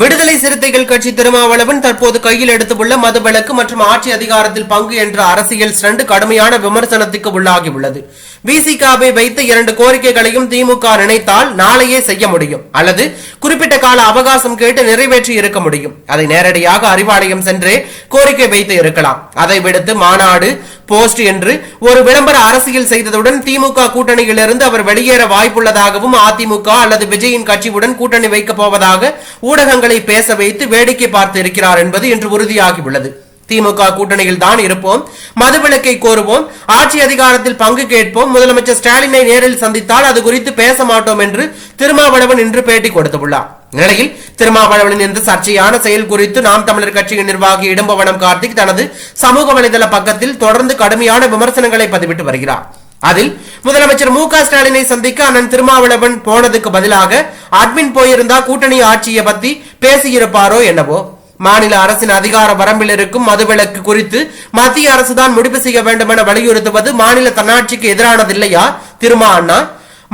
விடுதலை சிறுத்தைகள் கட்சி திருமாவளவன் தற்போது கையில் எடுத்துள்ள மதுவிலக்கு மற்றும் ஆட்சி அதிகாரத்தில் பங்கு என்ற அரசியல் ஸ்டண்ட் கடுமையான விமர்சனத்துக்கு உள்ளாகியுள்ளது. விசிகாவை வைத்த 2 கோரிக்கைகளையும் திமுக நினைத்தால் நாளையே செய்ய முடியும் அல்லது குறிப்பிட்ட கால அவகாசம் கேட்டு நிறைவேற்றி இருக்க முடியும். அதை நேரடியாக அறிவாலயம் சென்றே கோரிக்கை வைத்து இருக்கலாம். அதை விடுத்து மாநாடு போஸ்ட் என்று ஒரு விளம்பர அரசியல் செய்ததுடன் திமுக கூட்டணியிலிருந்து அவர் வெளியேற வாய்ப்புள்ளதாகவும் அதிமுக அல்லது விஜயின் கட்சியுடன் கூட்டணி வைக்கப் போவதாக ஊடகங்களை பேச வைத்து வேடிக்கை பார்த்து இருக்கிறார் என்பது இன்று உறுதியாகியுள்ளது. திமுக கூட்டணியில் தான் இருப்போம், மதுவிலக்கை கோருவோம், ஆட்சி அதிகாரத்தில் பங்கு கேட்போம், முதலமைச்சர் ஸ்டாலினை நேரில் சந்தித்தால் அது குறித்து பேச மாட்டோம் என்று திருமாவளவன் இன்று பேட்டி கொடுத்துள்ளார். நிலையில் திருமாவளவனின் இந்த சர்ச்சையான செயல் குறித்து நாம் தமிழர் கட்சியின் நிர்வாகி இடும்பவனம் கார்த்திக் தனது சமூக வலைதள பக்கத்தில் தொடர்ந்து கடுமையான விமர்சனங்களை பதிவிட்டு வருகிறார். அதில் முதலமைச்சர் மு.க. ஸ்டாலினை சந்திக்க அண்ணன் திருமாவளவன் போனதுக்கு பதிலாக அட்மின் போயிருந்தா கூட்டணி ஆட்சியை பத்தி பேசியிருப்பாரோ என்னவோ. மாநில அரசின் அதிகார வரம்பில் இருக்கும் மதுவிலக்கு குறித்து மத்திய அரசுதான் முடிவு செய்ய வேண்டும் என வலியுறுத்துவது மாநில தன்னாட்சிக்கு எதிரானதில்லையா திருமா அண்ணா?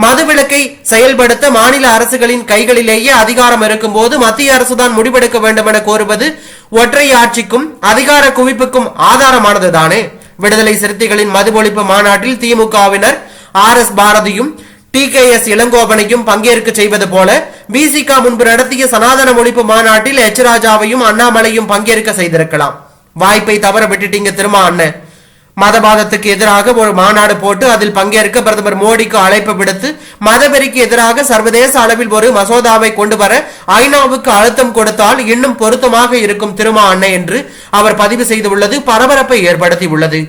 மதுவிலக்கை செயல்படுத்த மாநில அரசுகளின் கைகளிலேயே அதிகாரம் இருக்கும் போது மத்திய அரசுதான் முடிவெடுக்க வேண்டும் என கோருவது ஒற்றை ஆட்சிக்கும் அதிகார குவிப்புக்கும் ஆதாரமானதுதானே? விடுதலை சிறுத்தைகளின் மது ஒழிப்பு மாநாட்டில் திமுகவினர் RS பாரதியும் TKS இளங்கோவனையும் பங்கேற்க செய்வது போல விசிக முன்பு நடத்திய சனாதன ஒழிப்பு மாநாட்டில் H ராஜாவையும் அண்ணாமலையும் பங்கேற்க செய்திருக்கலாம். வாய்ப்பை தவற விட்டுட்டீங்க திருமா அண்ணன். மதவாதத்துக்கு எதிராக ஒரு மாநாடு போட்டு அதில் பங்கேற்க பிரதமர் மோடிக்கு அழைப்பு விடுத்து மதவெறிக்கு எதிராக சர்வதேச அளவில் ஒரு மசோதாவை கொண்டு வர ஐநாவுக்கு அழுத்தம் கொடுத்தால் இன்னும் பொருத்தமாக இருக்கும் திருமா அண்ணன் என்று அவர் பதிவு செய்துள்ளது பரபரப்பை ஏற்படுத்தியுள்ளது.